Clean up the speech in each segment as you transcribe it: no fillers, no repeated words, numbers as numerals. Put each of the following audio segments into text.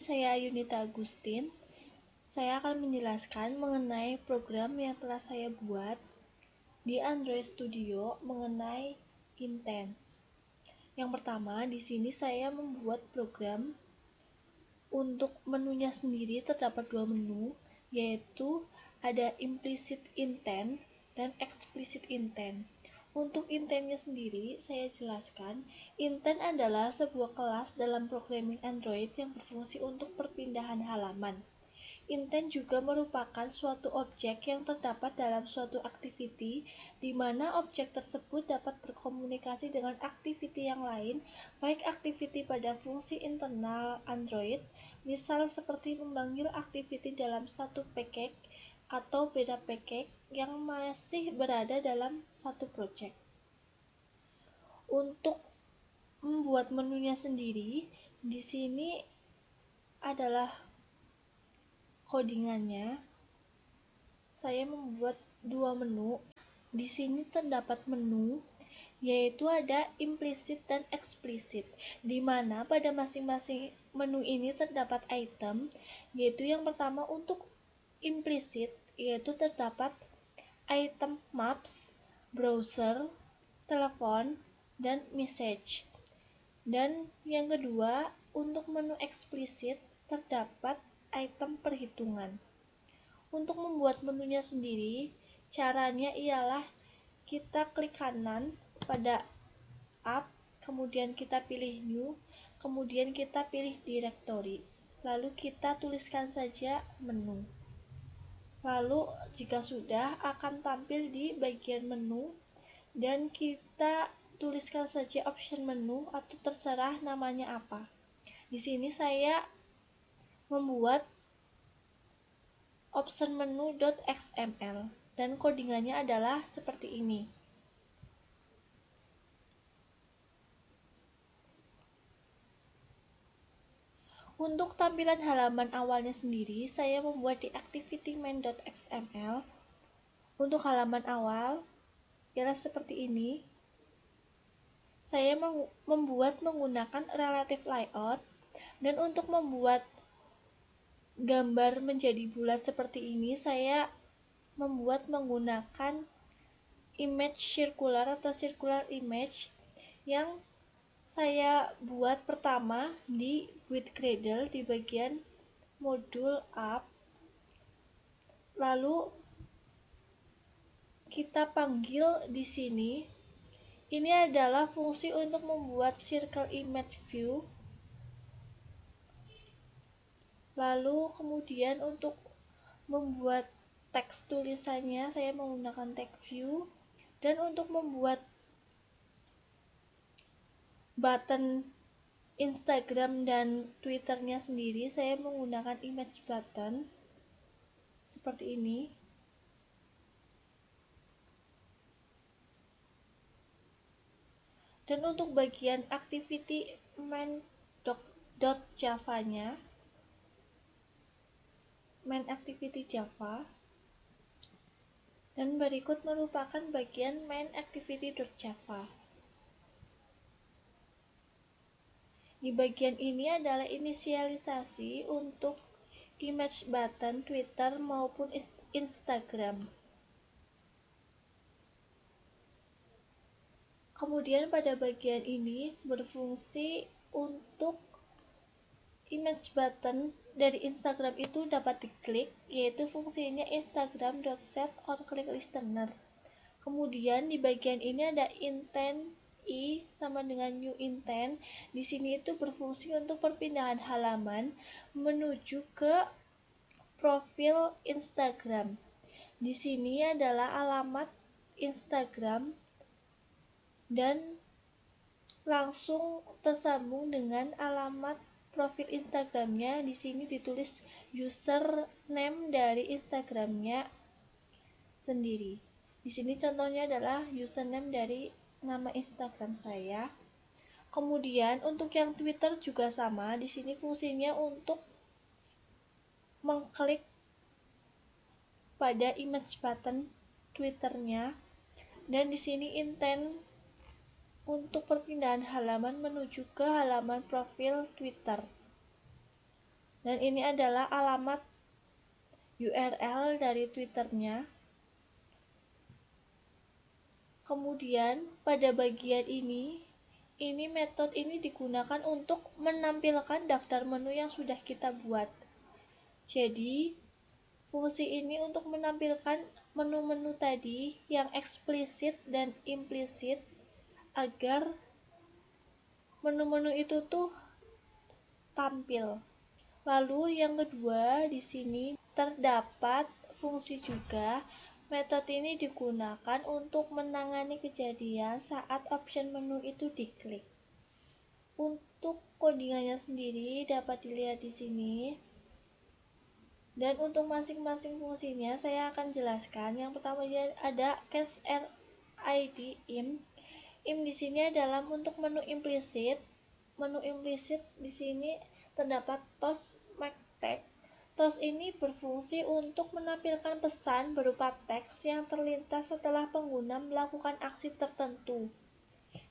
Saya Yunita Agustin. Saya akan menjelaskan mengenai program yang telah saya buat di Android Studio mengenai Intense. Yang pertama, di sini saya membuat program untuk menunya sendiri terdapat dua menu, yaitu ada implicit intent dan explicit intent. Untuk intentnya sendiri, saya jelaskan, intent adalah sebuah kelas dalam programming Android yang berfungsi untuk perpindahan halaman. Intent juga merupakan suatu objek yang terdapat dalam suatu activity, di mana objek tersebut dapat berkomunikasi dengan activity yang lain, baik activity pada fungsi internal Android, misal seperti memanggil activity dalam satu package atau beda package yang masih berada dalam satu project. Untuk membuat menunya sendiri, di sini adalah codingannya. Saya membuat dua menu. Di sini terdapat menu, yaitu ada implicit dan explicit, di mana pada masing-masing menu ini terdapat item, yaitu yang pertama untuk implicit, yaitu terdapat item maps, browser, telepon, dan message. Dan yang kedua, untuk menu eksplisit terdapat item perhitungan. Untuk membuat menunya sendiri, caranya ialah kita klik kanan pada app, kemudian kita pilih new, kemudian kita pilih directory, lalu kita tuliskan saja menu. Lalu jika sudah, akan tampil di bagian menu dan kita tuliskan saja option menu atau terserah namanya apa. Di sini saya membuat option menu.xml dan codingannya adalah seperti ini. Untuk tampilan halaman awalnya sendiri, saya membuat di activity-main.xml. Untuk halaman awal ialah seperti ini. Saya membuat menggunakan relative layout, dan untuk membuat gambar menjadi bulat seperti ini, saya membuat menggunakan image circular atau circular image yang saya buat pertama di with Gradle di bagian modul app. Lalu kita panggil di sini. Ini adalah fungsi untuk membuat circle image view. Lalu kemudian untuk membuat teks tulisannya saya menggunakan text view, dan untuk membuat button Instagram dan Twitternya sendiri saya menggunakan image button seperti ini. Dan untuk bagian activity main.java-nya, main activity Java, dan berikut merupakan bagian main activity.java. Di bagian ini adalah inisialisasi untuk image button Twitter maupun Instagram. Kemudian pada bagian ini berfungsi untuk image button dari Instagram itu dapat diklik, yaitu fungsinya instagram.set or click listener. Kemudian di bagian ini ada intent i sama dengan new intent. Di sini itu berfungsi untuk perpindahan halaman menuju ke profil Instagram. Di sini adalah alamat Instagram dan langsung tersambung dengan alamat profil Instagramnya. Di sini ditulis username dari Instagramnya sendiri. Di sini contohnya adalah username dari nama Instagram saya. Kemudian untuk yang Twitter juga sama. Di sini fungsinya untuk mengklik pada image button Twitternya, dan di sini intent untuk perpindahan halaman menuju ke halaman profil Twitter. Dan ini adalah alamat URL dari Twitternya. Kemudian pada bagian ini metode ini digunakan untuk menampilkan daftar menu yang sudah kita buat. Jadi, fungsi ini untuk menampilkan menu-menu tadi yang eksplisit dan implisit agar menu-menu itu tuh tampil. Lalu yang kedua, di sini terdapat fungsi juga. Metode ini digunakan untuk menangani kejadian saat option menu itu diklik. Untuk codingannya sendiri dapat dilihat di sini. Dan untuk masing-masing fungsinya saya akan jelaskan. Yang pertama ada cache RID IM. IM di sini adalah untuk menu implisit. Menu implisit di sini terdapat toast make text. Toast ini berfungsi untuk menampilkan pesan berupa teks yang terlintas setelah pengguna melakukan aksi tertentu.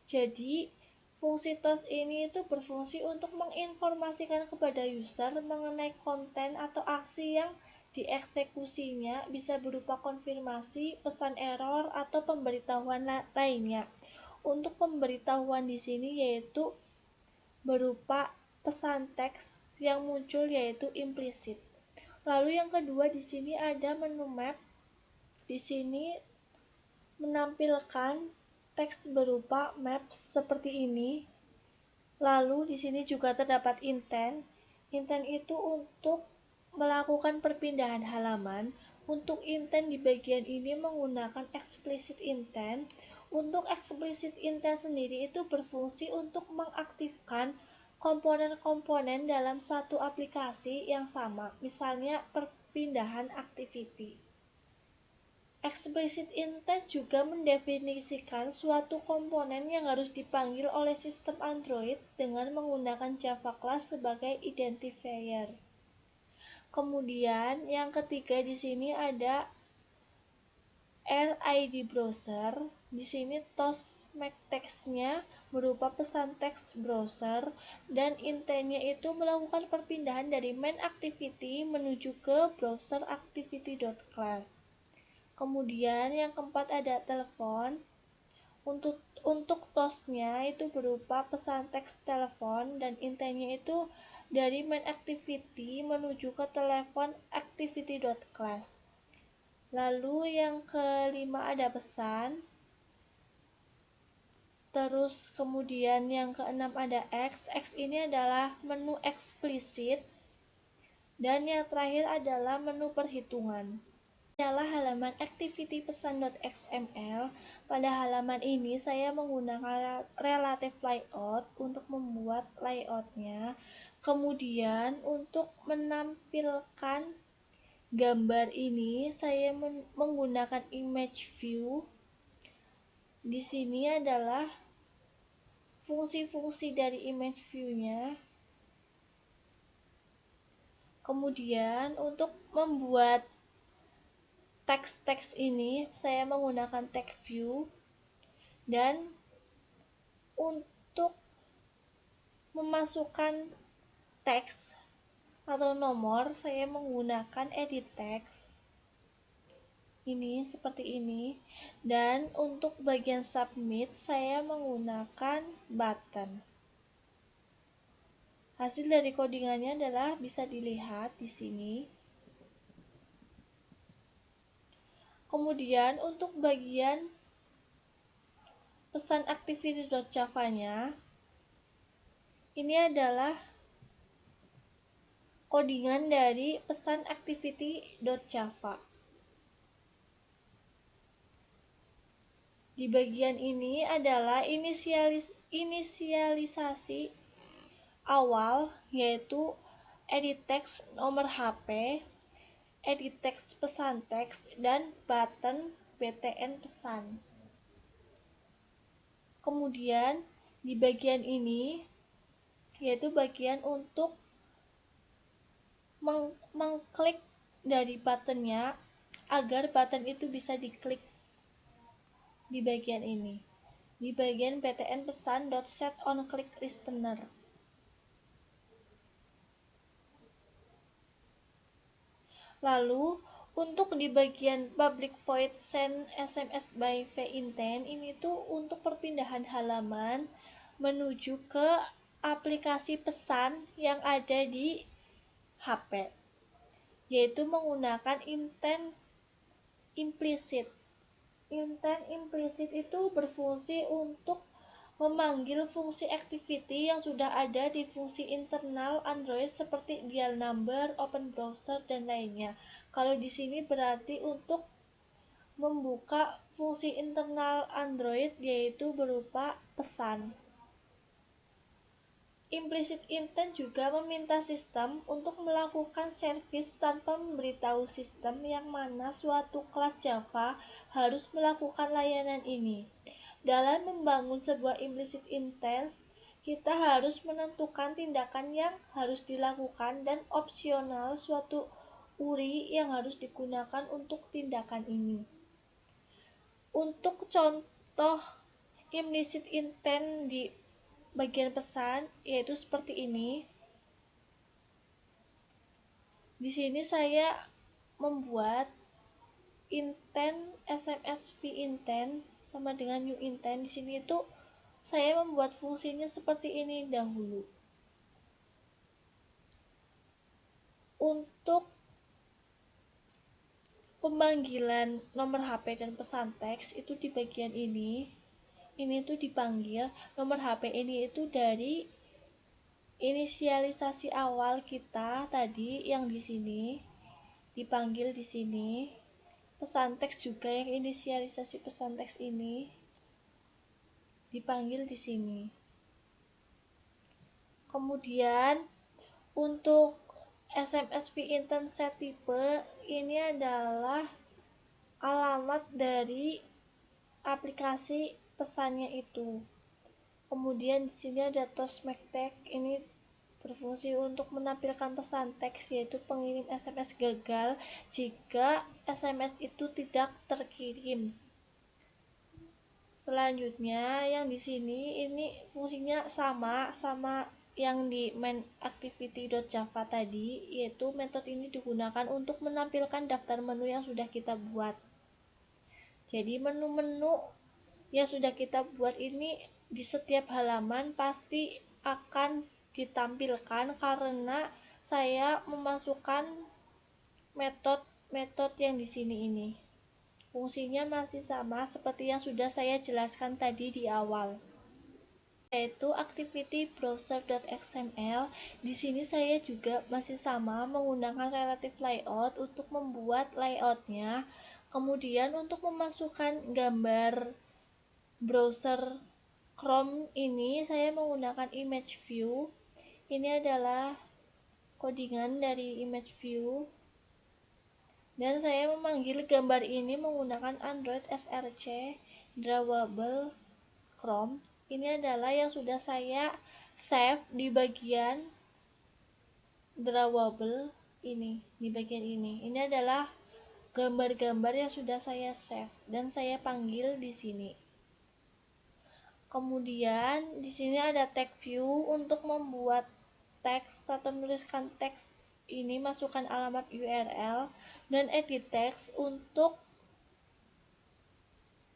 Jadi, fungsi toast ini itu berfungsi untuk menginformasikan kepada user mengenai konten atau aksi yang dieksekusinya, bisa berupa konfirmasi, pesan error, atau pemberitahuan lainnya. Untuk pemberitahuan di sini yaitu berupa pesan teks yang muncul yaitu implisit. Lalu yang kedua di sini ada menu map. Di sini menampilkan teks berupa maps seperti ini. Lalu di sini juga terdapat intent. Intent itu untuk melakukan perpindahan halaman. Untuk intent di bagian ini menggunakan explicit intent. Untuk explicit intent sendiri itu berfungsi untuk mengaktifkan komponen-komponen dalam satu aplikasi yang sama, misalnya perpindahan activity. Explicit intent juga mendefinisikan suatu komponen yang harus dipanggil oleh sistem Android dengan menggunakan Java class sebagai identifier. Kemudian yang ketiga di sini ada RID browser. Di sini toast make text-nya berupa pesan teks browser dan intentnya itu melakukan perpindahan dari main activity menuju ke browser activity.class. Kemudian yang keempat ada telepon. Untuk toast-nya itu berupa pesan teks telepon dan intentnya itu dari main activity menuju ke telepon activity.class. Lalu yang kelima ada pesan. Terus kemudian yang keenam ada X. X ini adalah menu eksplisit. Dan yang terakhir adalah menu perhitungan. Ini adalah halaman activity pesan.xml. Pada halaman ini saya menggunakan relative layout untuk membuat layoutnya. Kemudian untuk menampilkan gambar ini saya menggunakan image view. Di sini adalah fungsi-fungsi dari image view-nya. Kemudian untuk membuat teks-teks ini saya menggunakan text view, dan untuk memasukkan teks atau nomor saya menggunakan edit text ini seperti ini, dan untuk bagian submit saya menggunakan button. Hasil dari codingannya adalah bisa dilihat di sini. Kemudian untuk bagian pesan activity.java-nya ini adalah codingan dari pesan activity.java. Di bagian ini adalah inisialisasi awal, yaitu edit text nomor HP, edit text pesan teks, dan button btn pesan. Kemudian di bagian ini yaitu bagian untuk mengklik dari buttonnya agar button itu bisa diklik di bagian ini, di bagian btn pesan.set on click listener. Lalu untuk di bagian public void send SMS by vIntent ini tuh untuk perpindahan halaman menuju ke aplikasi pesan yang ada di HP, yaitu menggunakan intent implisit. Intent implisit itu berfungsi untuk memanggil fungsi activity yang sudah ada di fungsi internal Android seperti dial number, open browser, dan lainnya. Kalau di sini berarti untuk membuka fungsi internal Android yaitu berupa pesan. Implicit intent juga meminta sistem untuk melakukan servis tanpa memberitahu sistem yang mana suatu kelas Java harus melakukan layanan ini. Dalam membangun sebuah implicit intent, kita harus menentukan tindakan yang harus dilakukan dan opsional suatu URI yang harus digunakan untuk tindakan ini. Untuk contoh implicit intent di bagian pesan yaitu seperti ini. Di sini saya membuat intent SMS vIntent sama dengan new intent. Di sini itu saya membuat fungsinya seperti ini dahulu. Untuk pemanggilan nomor HP dan pesan teks itu di bagian ini. Ini tuh dipanggil nomor HP ini itu dari inisialisasi awal kita tadi yang di sini dipanggil di sini. Pesan teks juga yang inisialisasi pesan teks ini dipanggil di sini. Kemudian untuk SMS vIntent set type ini adalah alamat dari aplikasi pesannya itu. Kemudian di sini ada toastmake ini berfungsi untuk menampilkan pesan teks yaitu pengirim SMS gagal jika SMS itu tidak terkirim. Selanjutnya yang di sini ini fungsinya sama yang di main activity.java tadi, yaitu metode ini digunakan untuk menampilkan daftar menu yang sudah kita buat. Jadi menu-menu yang sudah kita buat ini di setiap halaman pasti akan ditampilkan karena saya memasukkan metode yang di sini ini. Fungsinya masih sama seperti yang sudah saya jelaskan tadi di awal, yaitu activity browser.xml. Di sini saya juga masih sama menggunakan relative layout untuk membuat layoutnya. Kemudian untuk memasukkan gambar browser Chrome ini saya menggunakan image view. Ini adalah codingan dari image view. Dan saya memanggil gambar ini menggunakan Android SRC Drawable Chrome. Ini adalah yang sudah saya save di bagian drawable ini, di bagian ini. Ini adalah gambar-gambar yang sudah saya save dan saya panggil di sini. Kemudian di sini ada tag view untuk membuat teks atau menuliskan teks ini, masukkan alamat URL, dan edit text untuk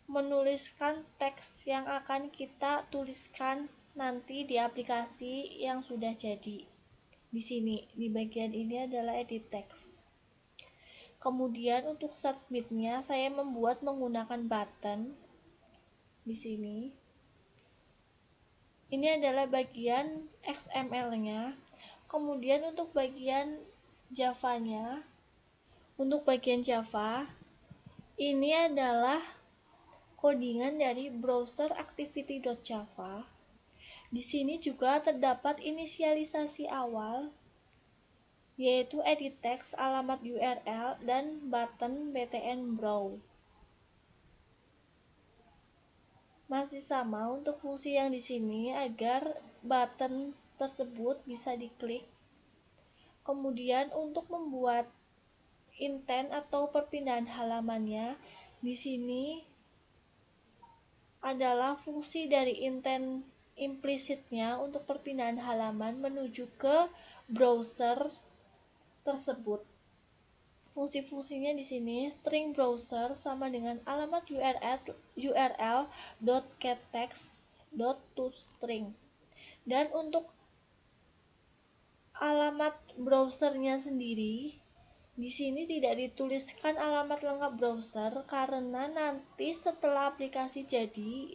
menuliskan teks yang akan kita tuliskan nanti di aplikasi yang sudah jadi. Di sini, di bagian ini adalah edit text. Kemudian untuk submitnya saya membuat menggunakan button di sini. Ini adalah bagian XML-nya. Kemudian untuk bagian Java-nya, untuk bagian Java ini adalah codingan dari browser activity.java. Di sini juga terdapat inisialisasi awal yaitu edit text, alamat URL, dan button btn brow. Masih sama untuk fungsi yang di sini agar button tersebut bisa diklik. Kemudian untuk membuat intent atau perpindahan halamannya, di sini adalah fungsi dari intent implisitnya untuk perpindahan halaman menuju ke browser tersebut. fungsi-fungsinya di sini string browser sama dengan alamat URL.getText.toString. Dan untuk alamat browsernya sendiri, di sini tidak dituliskan alamat lengkap browser karena nanti setelah aplikasi jadi,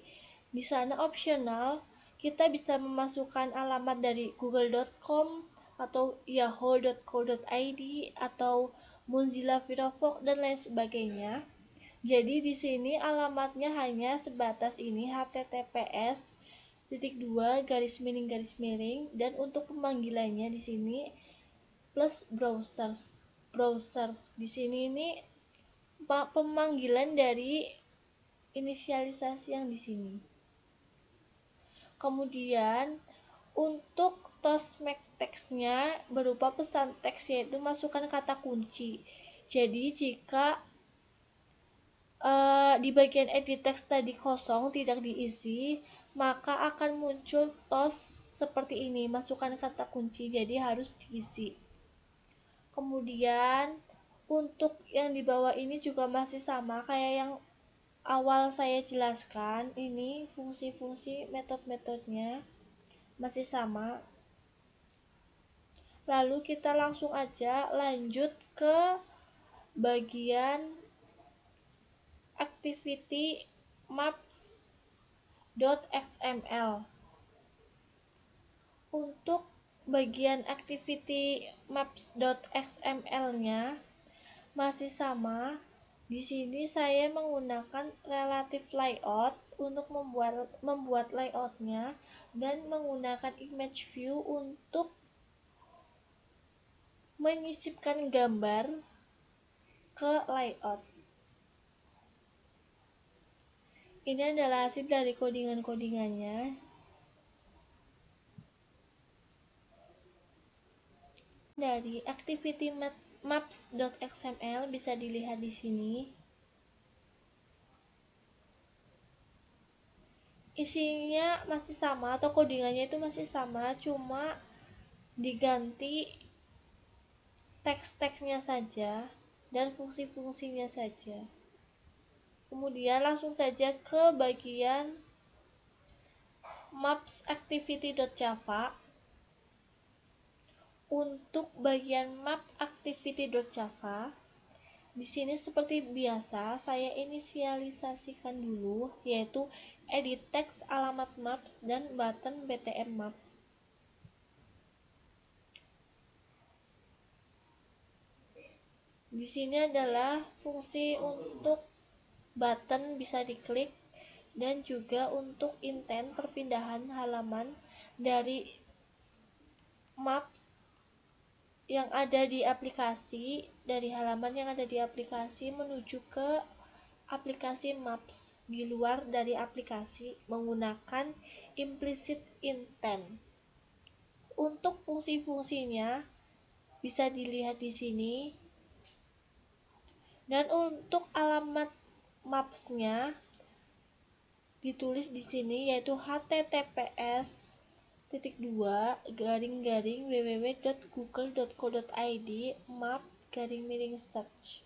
di sana opsional kita bisa memasukkan alamat dari google.com atau yahoo.co.id atau Mozilla Firefox dan lain sebagainya. Jadi di sini alamatnya hanya sebatas ini https garis miring dan untuk pemanggilannya di sini plus browsers di sini ini pemanggilan dari inisialisasi yang di sini. Kemudian untuk make text-nya berupa pesan teks, yaitu masukkan kata kunci. Jadi jika di bagian edit text tadi kosong tidak diisi, maka akan muncul seperti ini, masukkan kata kunci, jadi harus diisi. Kemudian untuk yang di bawah ini juga masih sama kayak yang awal saya jelaskan, ini fungsi-fungsi metode-metodenya masih sama. Lalu kita langsung aja lanjut ke bagian activity maps.xml. Untuk bagian activity maps.xml-nya masih sama. Di sini saya menggunakan relative layout untuk membuat layoutnya dan menggunakan image view untuk menyisipkan gambar ke layout. Ini adalah hasil dari codingan-codingannya. Dari activity maps.xml bisa dilihat di sini. Isinya masih sama atau codingannya itu masih sama, cuma diganti teks-teksnya saja dan fungsi-fungsinya saja. Kemudian langsung saja ke bagian maps.activity.java. Untuk bagian map.activity.java, di sini seperti biasa saya inisialisasikan dulu, yaitu edit text alamat maps dan button btm map. Di sini adalah fungsi untuk button bisa diklik dan juga untuk intent perpindahan halaman dari maps yang ada di aplikasi, dari halaman yang ada di aplikasi menuju ke aplikasi maps di luar dari aplikasi menggunakan implicit intent. Untuk fungsi-fungsinya bisa dilihat di sini. Dan untuk alamat maps-nya ditulis di sini, yaitu https://www.google.co.id map-search.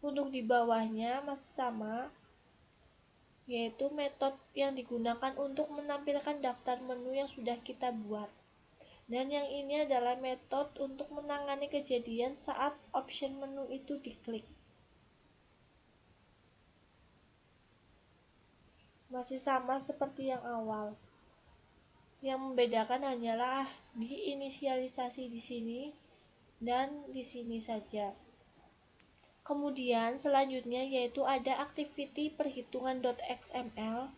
Untuk di bawahnya masih sama, yaitu metode yang digunakan untuk menampilkan daftar menu yang sudah kita buat. Dan yang ini adalah metode untuk menangani kejadian saat option menu itu diklik. Masih sama seperti yang awal. Yang membedakan hanyalah di inisialisasi di sini dan di sini saja. Kemudian selanjutnya yaitu ada activity perhitungan.xml.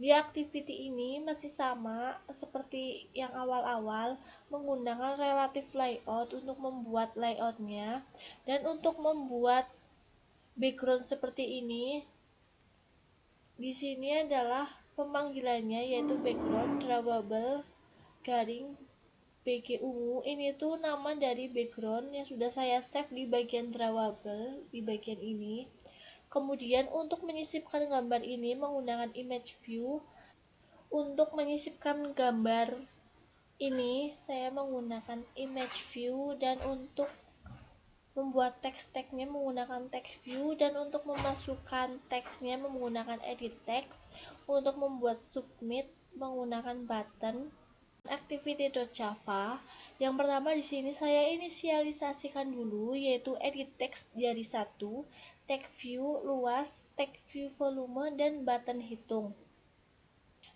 Di activity ini masih sama seperti yang awal-awal, menggunakan relative layout untuk membuat layoutnya, dan untuk membuat background seperti ini. Di sini adalah pemanggilannya, yaitu background drawable garing BG ungu. Ini tuh nama dari background yang sudah saya save di bagian drawable di bagian ini. Kemudian untuk menyisipkan gambar ini menggunakan image view. Untuk menyisipkan gambar ini saya menggunakan image view, dan untuk membuat teks-teksnya menggunakan text view, dan untuk memasukkan teksnya menggunakan edit text, untuk membuat submit menggunakan button. Activity.java. Yang pertama di sini saya inisialisasikan dulu, yaitu edit text jadi 1, text view luas, text view volume, dan button hitung.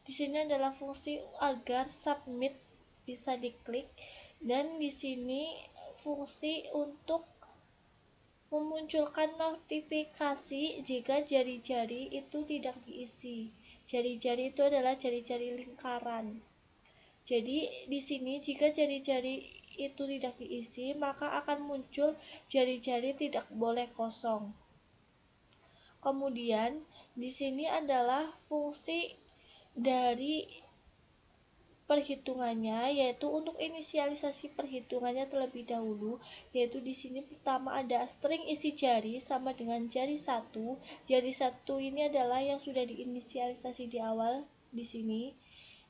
Di sini adalah fungsi agar submit bisa diklik, dan di sini fungsi untuk memunculkan notifikasi jika jari-jari itu tidak diisi. Jari-jari itu adalah jari-jari lingkaran. Jadi di sini jika jari-jari itu tidak diisi, maka akan muncul jari-jari tidak boleh kosong. Kemudian di sini adalah fungsi dari perhitungannya, yaitu untuk inisialisasi perhitungannya terlebih dahulu, yaitu di sini pertama ada string isi jari sama dengan jari 1. Jari 1 ini adalah yang sudah diinisialisasi di awal di sini.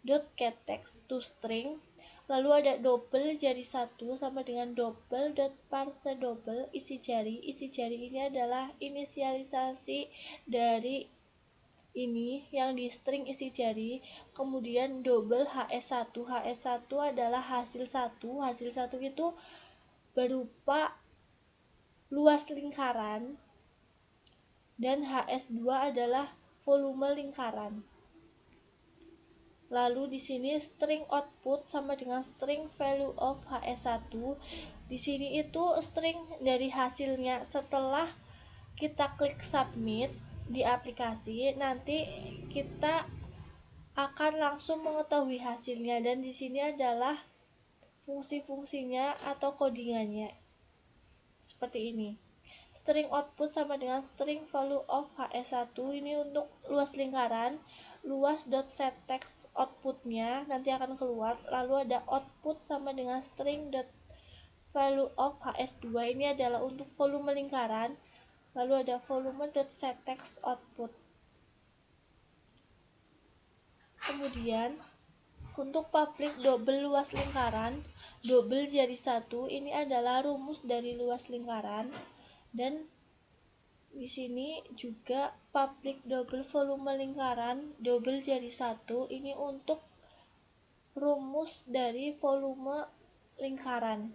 Get text to string, lalu ada double jari 1 sama dengan double parse double isi jari. Isi jari ini adalah inisialisasi dari ini yang di string isi jari. Kemudian double HS1. HS1 adalah hasil 1. Hasil 1 itu berupa luas lingkaran, dan HS2 adalah volume lingkaran. Lalu di sini string output sama dengan string value of HS1. Di sini itu string dari hasilnya. Setelah kita klik submit di aplikasi, nanti kita akan langsung mengetahui hasilnya, dan di sini adalah fungsi-fungsinya atau codingannya. Seperti ini. String output sama dengan string value of HS1, ini untuk luas lingkaran. Luas.setText outputnya nanti akan keluar. Lalu ada output sama dengan string value of HS2, ini adalah untuk volume lingkaran. Lalu ada volume.setText output. Kemudian untuk public double luas lingkaran, double jari 1 ini adalah rumus dari luas lingkaran, dan di sini juga public double volume lingkaran double jari 1 ini untuk rumus dari volume lingkaran.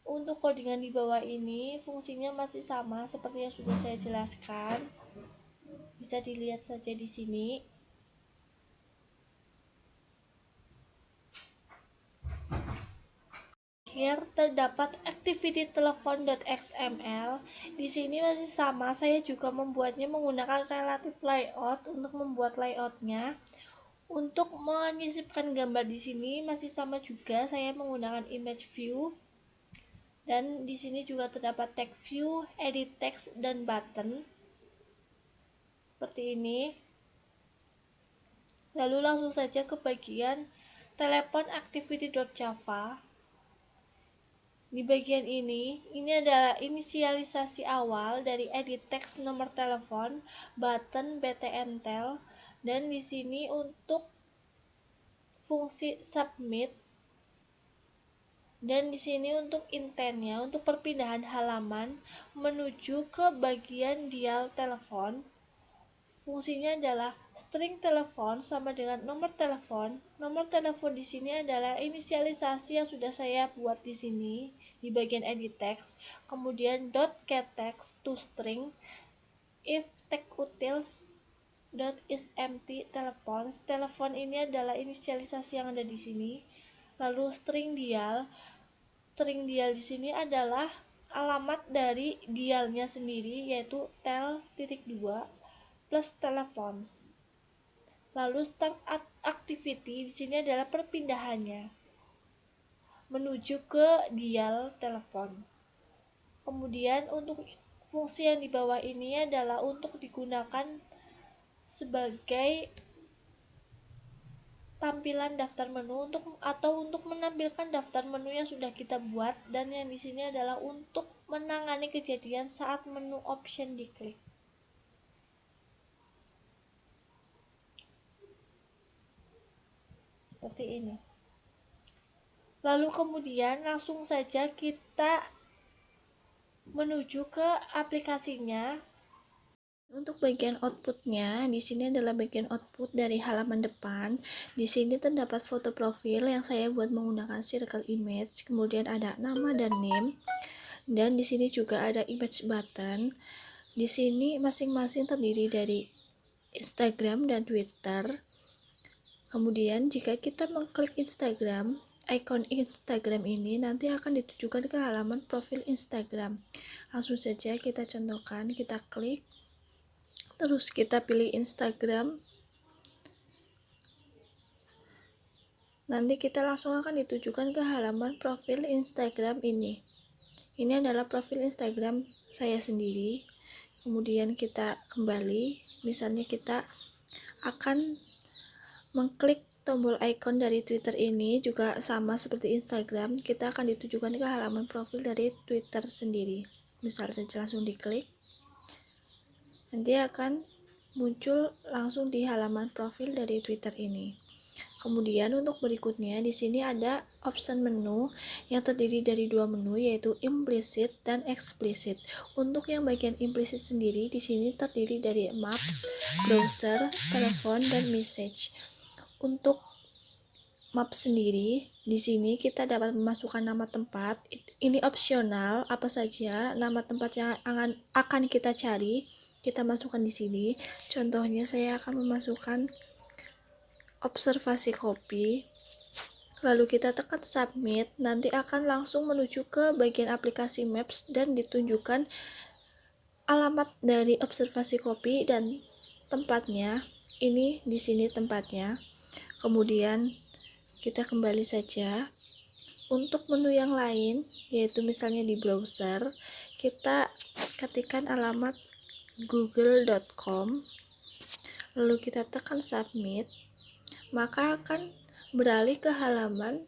Untuk codingan di bawah ini fungsinya masih sama seperti yang sudah saya jelaskan. Bisa dilihat saja di sini. Here terdapat activity telepon.xml. Di sini masih sama, saya juga membuatnya menggunakan relative layout untuk membuat layoutnya. Untuk menyisipkan gambar di sini masih sama juga, saya menggunakan image view. Dan di sini juga terdapat text view, edit text, dan button. Seperti ini. Lalu langsung saja ke bagian telepon activity.java. Di bagian ini adalah inisialisasi awal dari edit text nomor telepon, button, btntel, dan di sini untuk fungsi submit, dan di sini untuk intentnya, untuk perpindahan halaman menuju ke bagian dial telepon. Fungsinya adalah string telepon sama dengan nomor telepon. Nomor telepon di sini adalah inisialisasi yang sudah saya buat di sini di bagian edit text. Kemudian get text to string, if text utils is empty telepon. Telepon ini adalah inisialisasi yang ada di sini. Lalu string dial. String dial di sini adalah alamat dari dialnya sendiri, yaitu tel.2 plus telepons. Lalu start activity di sini adalah perpindahannya menuju ke dial telepon. Kemudian untuk fungsi yang di bawah ini adalah untuk digunakan sebagai tampilan daftar menu atau untuk menampilkan daftar menu yang sudah kita buat, dan yang di sini adalah untuk menangani kejadian saat menu option diklik. seperti ini. Lalu kemudian langsung saja kita menuju ke aplikasinya. Untuk bagian outputnya, di sini adalah bagian output dari halaman depan. Di sini terdapat foto profil yang saya buat menggunakan circle image, kemudian ada nama dan name, dan di sini juga ada image button. Di sini masing-masing terdiri dari Instagram dan Twitter. Kemudian jika kita mengklik Instagram, icon Instagram ini nanti akan ditujukan ke halaman profil Instagram. Langsung saja kita contohkan, kita klik, terus kita pilih Instagram. Nanti kita langsung akan ditujukan ke halaman profil Instagram ini. Ini adalah profil Instagram saya sendiri. Kemudian kita kembali, misalnya kita akan mengklik tombol icon dari Twitter ini, juga sama seperti Instagram, kita akan ditujukan ke halaman profil dari Twitter sendiri. Misal saja langsung diklik, nanti akan muncul langsung di halaman profil dari Twitter ini. Kemudian untuk berikutnya di sini ada option menu yang terdiri dari dua menu, yaitu implicit dan explicit. Untuk yang bagian implicit sendiri di sini terdiri dari maps, browser, telepon, dan message. Untuk map sendiri di sini kita dapat memasukkan nama tempat. Ini opsional, apa saja nama tempat yang akan kita cari kita masukkan di sini. Contohnya saya akan memasukkan observasi kopi, lalu kita tekan submit, nanti akan langsung menuju ke bagian aplikasi Maps dan ditunjukkan alamat dari observasi kopi dan tempatnya. Ini di sini tempatnya. Kemudian kita kembali saja. Untuk menu yang lain, yaitu misalnya di browser, kita ketikkan alamat google.com, lalu kita tekan submit, maka akan beralih ke halaman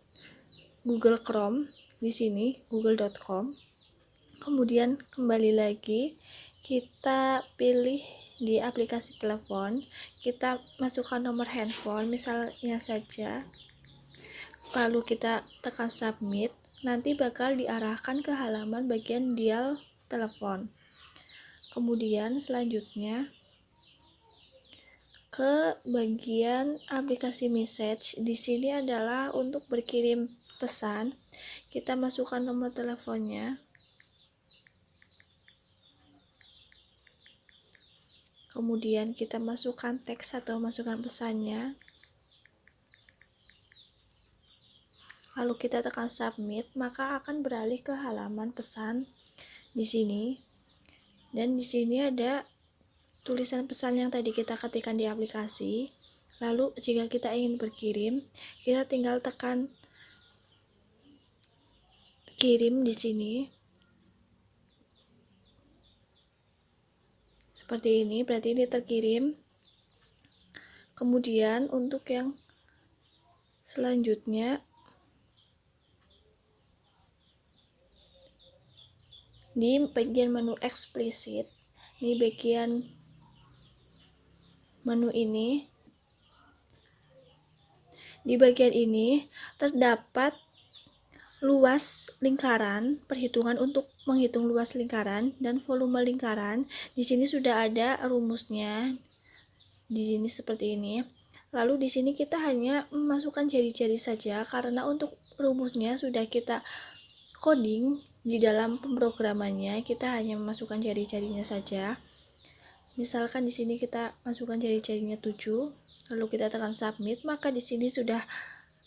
Google Chrome. Di sini google.com. Kemudian kembali lagi, kita pilih di aplikasi telepon, kita masukkan nomor handphone misalnya saja, lalu kita tekan submit, nanti bakal diarahkan ke halaman bagian dial telepon. Kemudian selanjutnya ke bagian aplikasi message. Di sini adalah untuk berkirim pesan. Kita masukkan nomor teleponnya. Kemudian kita masukkan teks atau masukkan pesannya. Lalu kita tekan submit, maka akan beralih ke halaman pesan di sini. Dan di sini ada tulisan pesan yang tadi kita ketikkan di aplikasi. Lalu jika kita ingin berkirim, kita tinggal tekan kirim di sini. Seperti ini, berarti ini terkirim. Kemudian untuk yang selanjutnya di bagian menu eksplisit, di bagian menu ini, di bagian ini terdapat luas lingkaran, perhitungan untuk menghitung luas lingkaran dan volume lingkaran. Di sini sudah ada rumusnya. Di sini seperti ini. Lalu di sini kita hanya memasukkan jari-jari saja karena untuk rumusnya sudah kita coding di dalam pemrogramannya, kita hanya memasukkan jari-jarinya saja. Misalkan di sini kita masukkan jari-jarinya 7, lalu kita tekan submit, maka di sini sudah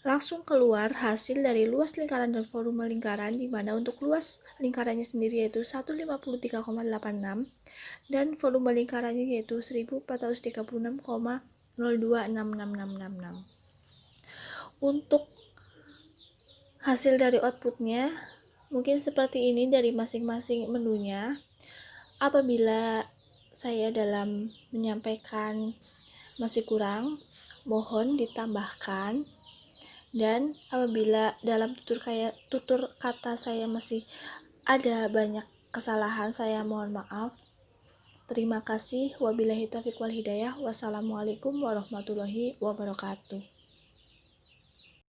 langsung keluar hasil dari luas lingkaran dan volume lingkaran, di mana untuk luas lingkarannya sendiri yaitu 153,86 dan volume lingkarannya yaitu 1436,026666. Untuk hasil dari outputnya mungkin seperti ini dari masing-masing menunya. Apabila saya dalam menyampaikan masih kurang, mohon ditambahkan. Dan apabila dalam tutur kata saya masih ada banyak kesalahan, saya mohon maaf. Terima kasih. Wabillahi taufiq wal hidayah. Wassalamualaikum warahmatullahi wabarakatuh.